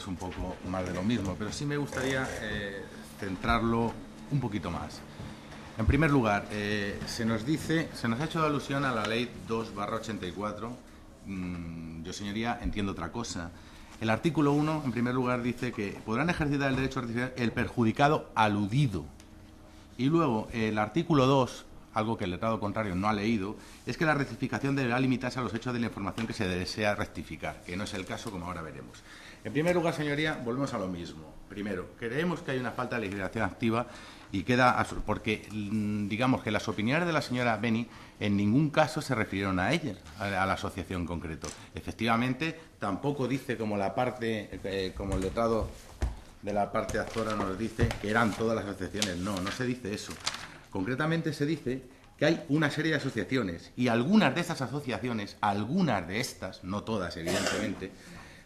es un poco más de lo mismo, pero sí me gustaría centrarlo un poquito más. En primer lugar, se nos ha hecho alusión a la ley 2/84. Yo, señoría, entiendo otra cosa. El artículo 1, en primer lugar, dice que podrán ejercitar el derecho a rectificar el perjudicado aludido. Y luego, el artículo 2, algo que el letrado contrario no ha leído, es que la rectificación deberá limitarse a los hechos de la información que se desea rectificar, que no es el caso, como ahora veremos. En primer lugar, señoría, volvemos a lo mismo. Primero, creemos que hay una falta de legislación activa y queda porque, digamos, que las opiniones de la señora Beni en ningún caso se refirieron a ella, a la asociación en concreto. Efectivamente, tampoco dice como el letrado de la parte actora nos dice que eran todas las asociaciones. No se dice eso. Concretamente se dice que hay una serie de asociaciones y algunas de esas asociaciones, algunas de estas, no todas evidentemente,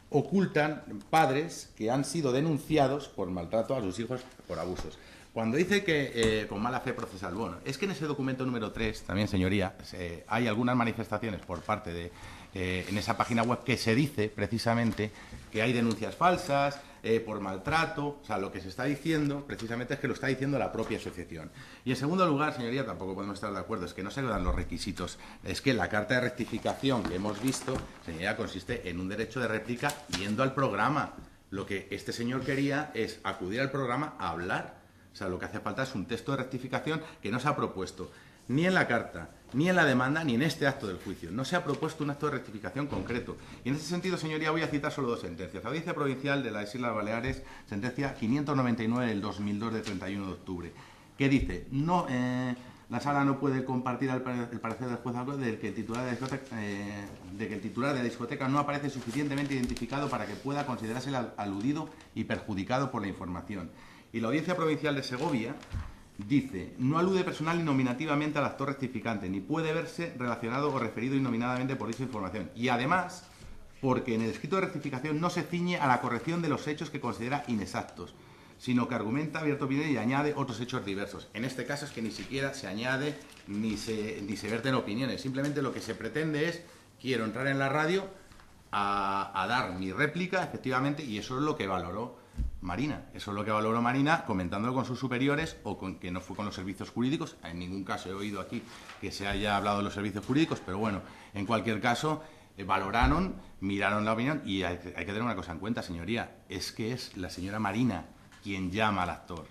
ocultan padres que han sido denunciados por maltrato a sus hijos por abusos. Cuando dice que con mala fe procesal, bueno, es que en ese documento número 3, también, señoría, hay algunas manifestaciones por parte de, en esa página web que se dice precisamente que hay denuncias falsas por maltrato. O sea, lo que se está diciendo precisamente es que lo está diciendo la propia asociación. Y en segundo lugar, señoría, tampoco podemos estar de acuerdo, es que no se le dan los requisitos. Es que la carta de rectificación que hemos visto, señoría, consiste en un derecho de réplica yendo al programa. Lo que este señor quería es acudir al programa a hablar. O sea, lo que hace falta es un texto de rectificación que no se ha propuesto ni en la carta, ni en la demanda, ni en este acto del juicio. No se ha propuesto un acto de rectificación concreto. Y en ese sentido, señoría, voy a citar solo dos sentencias. La Audiencia Provincial de las Islas Baleares, sentencia 599 del 2002 de 31 de octubre, que dice, la sala no puede compartir el parecer del juez de que el titular de la discoteca no aparece suficientemente identificado para que pueda considerarse aludido y perjudicado por la información. Y la Audiencia Provincial de Segovia dice, no alude personal y nominativamente al actor rectificante, ni puede verse relacionado o referido innominadamente por dicha información. Y además, porque en el escrito de rectificación no se ciñe a la corrección de los hechos que considera inexactos, sino que argumenta abierto opinión y añade otros hechos diversos. En este caso es que ni siquiera se añade ni se verten opiniones. Simplemente lo que se pretende es, quiero entrar en la radio a dar mi réplica, efectivamente, y eso es lo que valoró Marina. Eso es lo que valoró Marina, comentándolo con sus superiores o con que no fue con los servicios jurídicos. En ningún caso he oído aquí que se haya hablado de los servicios jurídicos, pero bueno, en cualquier caso, valoraron, miraron la opinión y hay que tener una cosa en cuenta, señoría, es que es la señora Marina quien llama al actor.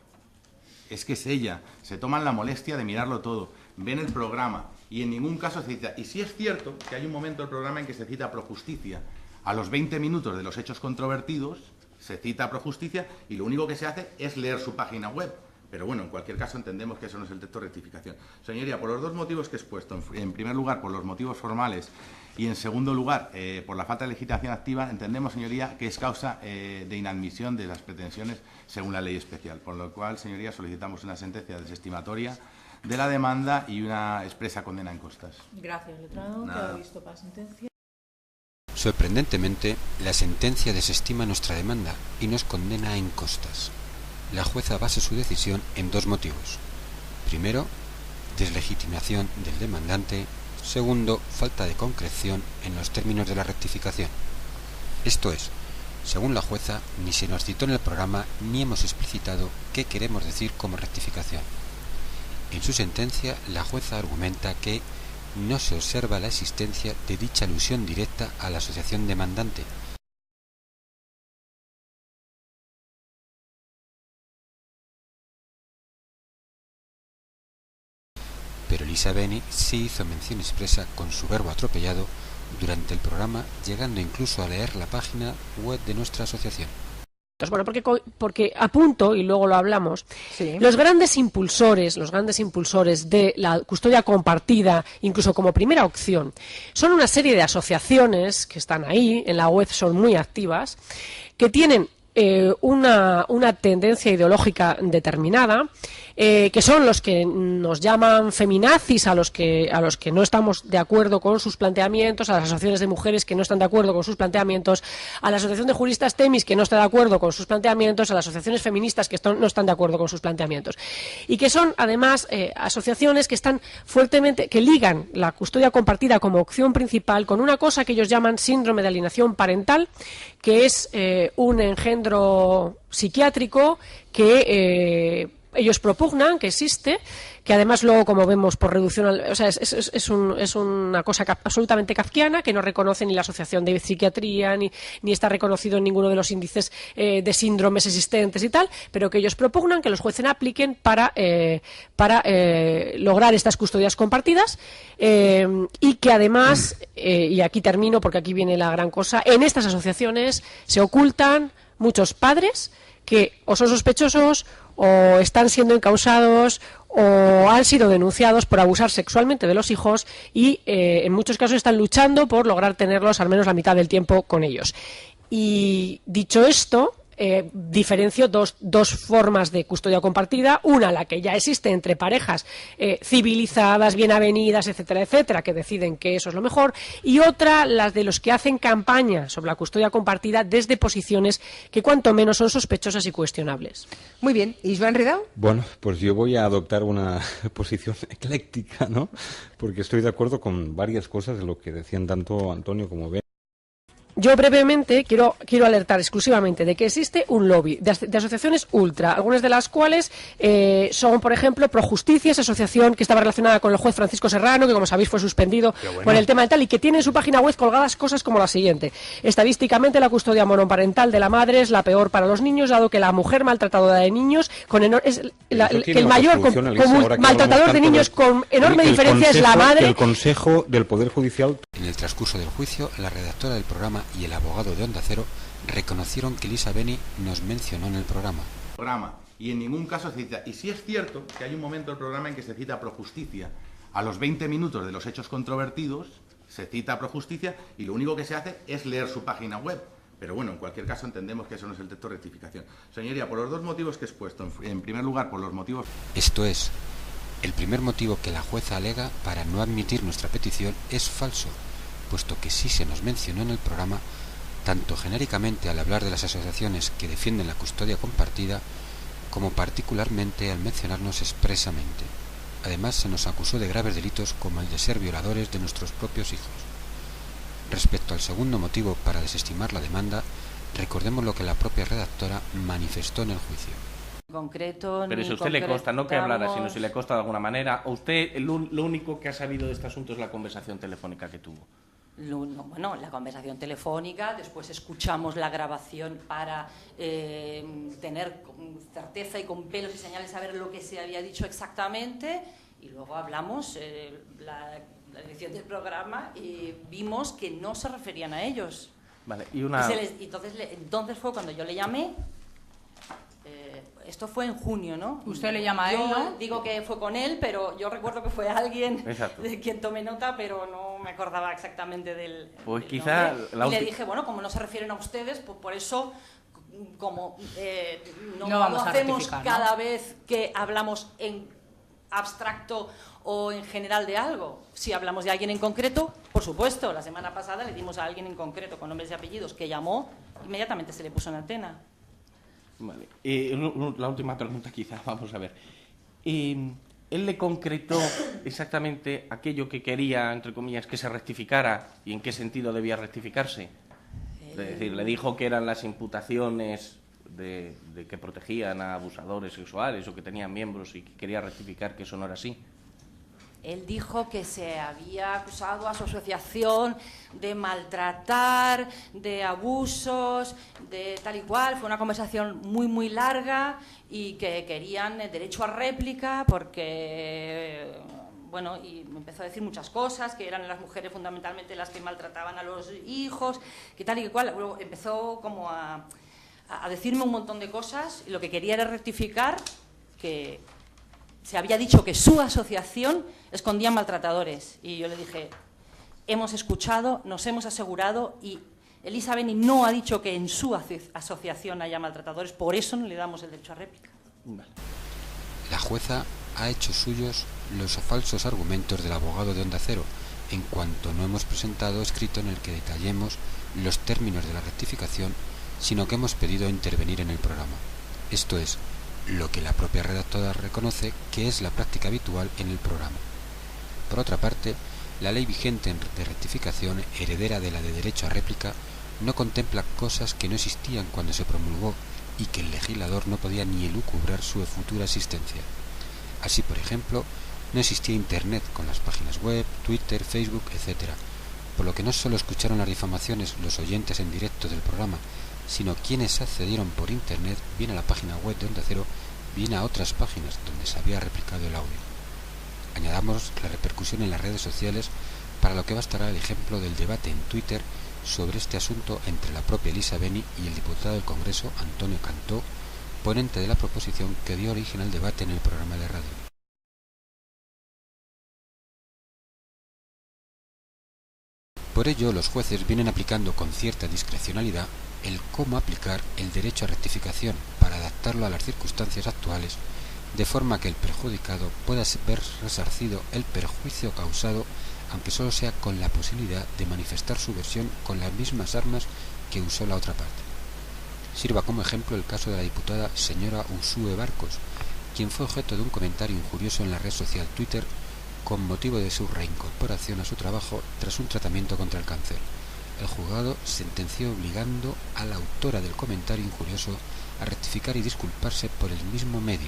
Es que es ella. Se toman la molestia de mirarlo todo, ven el programa y en ningún caso se cita. Y sí es cierto que hay un momento del programa en que se cita pro justicia. A los 20 minutos de los hechos controvertidos se cita pro justicia y lo único que se hace es leer su página web. Pero bueno, en cualquier caso entendemos que eso no es el texto de rectificación. Señoría, por los dos motivos que he expuesto, en primer lugar por los motivos formales y en segundo lugar por la falta de legislación activa, entendemos, señoría, que es causa de inadmisión de las pretensiones según la ley especial. Por lo cual, señoría, solicitamos una sentencia desestimatoria de la demanda y una expresa condena en costas. Gracias, letrado. Queda visto para sentencia. Sorprendentemente, la sentencia desestima nuestra demanda y nos condena en costas. La jueza basa su decisión en dos motivos. Primero, deslegitimación del demandante. Segundo, falta de concreción en los términos de la rectificación. Esto es, según la jueza, ni se nos citó en el programa ni hemos explicitado qué queremos decir como rectificación. En su sentencia, la jueza argumenta que no se observa la existencia de dicha alusión directa a la asociación demandante. Pero Elisa Beni sí hizo mención expresa con su verbo atropellado durante el programa, llegando incluso a leer la página web de nuestra asociación. Bueno, porque apunto, y luego lo hablamos, sí. Los grandes impulsores de la custodia compartida, incluso como primera opción, son una serie de asociaciones que están ahí, en la web son muy activas, que tienen una tendencia ideológica determinada, que son los que nos llaman feminazis, a los que no estamos de acuerdo con sus planteamientos, a las asociaciones de mujeres que no están de acuerdo con sus planteamientos, a la asociación de juristas Temis que no está de acuerdo con sus planteamientos, a las asociaciones feministas que no están de acuerdo con sus planteamientos, y que son además asociaciones que están fuertemente, que ligan la custodia compartida como opción principal con una cosa que ellos llaman síndrome de alienación parental, que es un engendro psiquiátrico que ellos propugnan, que existe, que además luego, como vemos, por reducción, o sea, es una cosa absolutamente kafkiana, que no reconoce ni la Asociación de Psiquiatría, ni está reconocido en ninguno de los índices de síndromes existentes y tal, pero que ellos propugnan que los jueces apliquen para lograr estas custodias compartidas, y que además, y aquí termino porque aquí viene la gran cosa, en estas asociaciones se ocultan muchos padres que o son sospechosos o están siendo encausados o han sido denunciados por abusar sexualmente de los hijos y en muchos casos están luchando por lograr tenerlos al menos la mitad del tiempo con ellos. Y dicho esto, diferencio dos formas de custodia compartida, una la que ya existe entre parejas civilizadas, bien avenidas, etcétera, etcétera, que deciden que eso es lo mejor, y otra las de los que hacen campaña sobre la custodia compartida desde posiciones que cuanto menos son sospechosas y cuestionables. Muy bien, ¿y Joan Redao? Bueno, pues yo voy a adoptar una posición ecléctica, ¿no? Porque estoy de acuerdo con varias cosas de lo que decían tanto Antonio como Ben. Yo brevemente quiero alertar exclusivamente de que existe un lobby de asociaciones ultra, algunas de las cuales son, por ejemplo, Projusticia, esa asociación que estaba relacionada con el juez Francisco Serrano, que como sabéis fue suspendido por el tema de tal, y que tiene en su página web colgadas cosas como la siguiente: estadísticamente la custodia monoparental de la madre es la peor para los niños, dado que la mujer maltratadora de niños es el mayor maltratador de niños con enorme diferencia es la madre. El Consejo del Poder Judicial. En el transcurso del juicio, la redactora del programa y el abogado de Onda Cero reconocieron que Elisa Beni nos mencionó en el programa. Y en ningún caso se cita. Y sí es cierto que hay un momento del programa en que se cita Projusticia. A los 20 minutos de los hechos controvertidos se cita Projusticia y lo único que se hace es leer su página web. Pero bueno, en cualquier caso entendemos que eso no es el texto de rectificación. Señoría, por los dos motivos que he expuesto, en primer lugar por los motivos... Esto es, el primer motivo que la jueza alega para no admitir nuestra petición es falso, puesto que sí se nos mencionó en el programa, tanto genéricamente al hablar de las asociaciones que defienden la custodia compartida, como particularmente al mencionarnos expresamente. Además, se nos acusó de graves delitos como el de ser violadores de nuestros propios hijos. Respecto al segundo motivo para desestimar la demanda, recordemos lo que la propia redactora manifestó en el juicio. Concreto, pero si a usted le consta, no que hablara, sino si le consta de alguna manera, ¿a usted lo único que ha sabido de este asunto es la conversación telefónica que tuvo? Bueno, la conversación telefónica, después escuchamos la grabación para tener certeza y con pelos y señales saber lo que se había dicho exactamente, y luego hablamos la edición del programa y vimos que no se referían a ellos. Vale, entonces fue cuando yo le llamé. Esto fue en junio, ¿no? Usted le llama a él, ¿no? Yo digo que fue con él, pero yo recuerdo que fue alguien Exacto. de quien tomé nota, pero no me acordaba exactamente del quizá nombre. Y le dije, bueno, como no se refieren a ustedes, pues por eso, como no vamos a hacemos cada ¿no? vez que hablamos en abstracto o en general de algo. Si hablamos de alguien en concreto, por supuesto, la semana pasada le dimos a alguien en concreto con nombres y apellidos que llamó, inmediatamente se le puso en antena. Vale. La última pregunta quizá, vamos a ver. Él le concretó exactamente aquello que quería, entre comillas, que se rectificara y en qué sentido debía rectificarse. Es decir, le dijo que eran las imputaciones de que protegían a abusadores sexuales o que tenían miembros y que quería rectificar que eso no era así. Él dijo que se había acusado a su asociación de maltratar, de abusos, de tal y cual. Fue una conversación muy, muy larga y que querían derecho a réplica porque, bueno, y me empezó a decir muchas cosas, que eran las mujeres fundamentalmente las que maltrataban a los hijos, que tal y cual. Luego empezó como a decirme un montón de cosas y lo que quería era rectificar que se había dicho que su asociación escondía maltratadores. Y yo le dije, hemos escuchado, nos hemos asegurado y Elisa Beni no ha dicho que en su asociación haya maltratadores, por eso no le damos el derecho a réplica. Vale. La jueza ha hecho suyos los falsos argumentos del abogado de Onda Cero, en cuanto no hemos presentado escrito en el que detallemos los términos de la rectificación, sino que hemos pedido intervenir en el programa. Esto es lo que la propia redactora reconoce que es la práctica habitual en el programa. Por otra parte, la ley vigente de rectificación, heredera de la de derecho a réplica, no contempla cosas que no existían cuando se promulgó y que el legislador no podía ni elucubrar su futura existencia. Así, por ejemplo, no existía Internet con las páginas web, Twitter, Facebook, etc., por lo que no solo escucharon las difamaciones los oyentes en directo del programa, sino quienes accedieron por Internet bien a la página web de Onda Cero, bien a otras páginas donde se había replicado el audio. Añadamos la repercusión en las redes sociales, para lo que bastará el ejemplo del debate en Twitter sobre este asunto entre la propia Elisa Beni y el diputado del Congreso Antonio Cantó, ponente de la proposición que dio origen al debate en el programa de radio. Por ello, los jueces vienen aplicando con cierta discrecionalidad el cómo aplicar el derecho a rectificación para adaptarlo a las circunstancias actuales, de forma que el perjudicado pueda ver resarcido el perjuicio causado, aunque solo sea con la posibilidad de manifestar su versión con las mismas armas que usó la otra parte. Sirva como ejemplo el caso de la diputada señora Ursúe Barcos, quien fue objeto de un comentario injurioso en la red social Twitter con motivo de su reincorporación a su trabajo tras un tratamiento contra el cáncer. El juzgado sentenció obligando a la autora del comentario injurioso a rectificar y disculparse por el mismo medio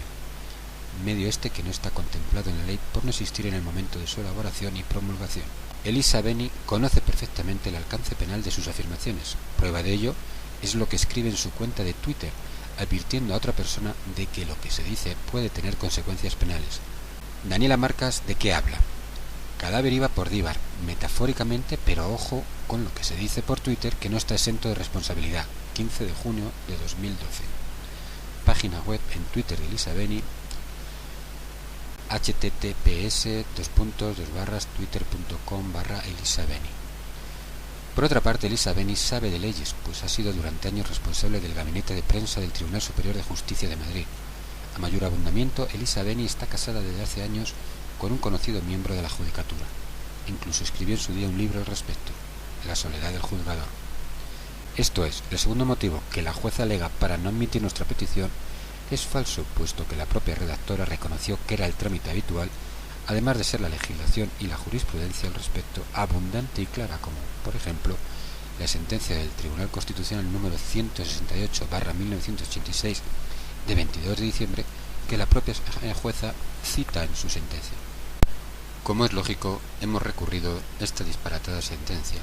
este que no está contemplado en la ley por no existir en el momento de su elaboración y promulgación. Elisa Beni conoce perfectamente el alcance penal de sus afirmaciones. Prueba de ello es lo que escribe en su cuenta de Twitter, advirtiendo a otra persona de que lo que se dice puede tener consecuencias penales. Daniela Marcas, ¿de qué habla? Cadáver iba por Díbar, metafóricamente, pero ojo con lo que se dice por Twitter, que no está exento de responsabilidad. 15 de junio de 2012. Página web en Twitter de Elisa Beni, https://twitter.com/Elisa Beni. Por otra parte, Elisa Beni sabe de leyes, pues ha sido durante años responsable del gabinete de prensa del Tribunal Superior de Justicia de Madrid. A mayor abundamiento, Elisa Beni está casada desde hace años con un conocido miembro de la Judicatura. Incluso escribió en su día un libro al respecto, La soledad del juzgador. Esto es, el segundo motivo que la jueza alega para no admitir nuestra petición es falso, puesto que la propia redactora reconoció que era el trámite habitual, además de ser la legislación y la jurisprudencia al respecto abundante y clara, como, por ejemplo, la sentencia del Tribunal Constitucional número 168/1986 de 22 de diciembre, que la propia jueza cita en su sentencia. Como es lógico, hemos recurrido esta disparatada sentencia,